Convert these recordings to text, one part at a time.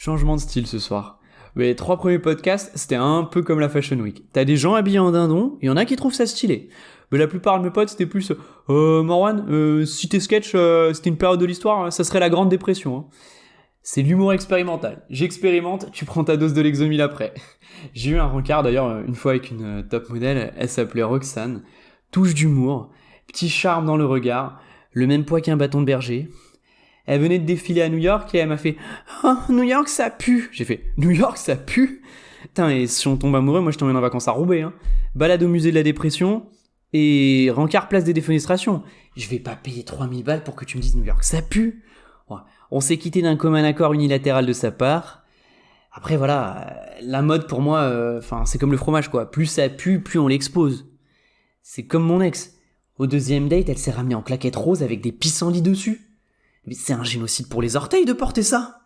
Changement de style ce soir. Mais les 3 premiers podcasts, c'était un peu comme la Fashion Week. T'as des gens habillés en dindon, il y en a qui trouvent ça stylé. Mais la plupart de mes potes, c'était plus Morwan, si tes sketchs, c'était une période de l'histoire, ça serait la Grande Dépression. Hein. C'est l'humour expérimental. J'expérimente, tu prends ta dose de Lexomil après. J'ai eu un rencard d'ailleurs une fois avec une top modèle, elle s'appelait Roxane. Touche d'humour, petit charme dans le regard, le même poids qu'un bâton de berger. Elle venait de défiler à New York et elle m'a fait « Oh, New York, ça pue !» J'ai fait « New York, ça pue !» Putain, et si on tombe amoureux, moi je t'emmène en vacances à Roubaix. Hein. Balade au musée de la dépression et rencard place des défenestrations. Je vais pas payer 3000 balles pour que tu me dises New York, ça pue. Ouais. On s'est quitté d'un commun accord unilatéral de sa part. Après voilà, la mode pour moi, c'est comme le fromage quoi. Plus ça pue, plus on l'expose. C'est comme mon ex. Au deuxième date, elle s'est ramenée en claquette rose avec des pissenlits dessus. Mais c'est un génocide pour les orteils de porter ça.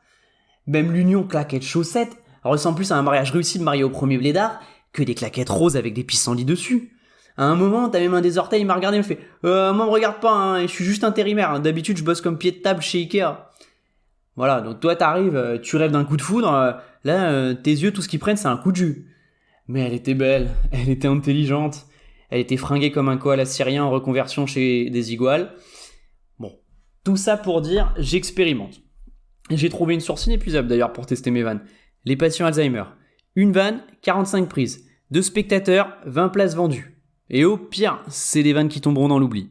Même l'union claquette-chaussette ressemble plus à un mariage réussi de marié au premier blédard que des claquettes roses avec des pissenlits dessus. À un moment, t'as même un des orteils, il m'a regardé, il me fait moi me regarde pas, hein, je suis juste intérimaire. Hein. D'habitude, je bosse comme pied de table chez Ikea. Voilà, donc toi t'arrives, tu rêves d'un coup de foudre, tes yeux, tout ce qu'ils prennent, c'est un coup de jus. Mais elle était belle, elle était intelligente, elle était fringuée comme un koala syrien en reconversion chez des iguales. Bon, tout ça pour dire, j'expérimente. J'ai trouvé une source inépuisable d'ailleurs pour tester mes vannes. Les patients Alzheimer. Une vanne, 45 prises. 2 spectateurs, 20 places vendues. Et au pire, c'est des vannes qui tomberont dans l'oubli.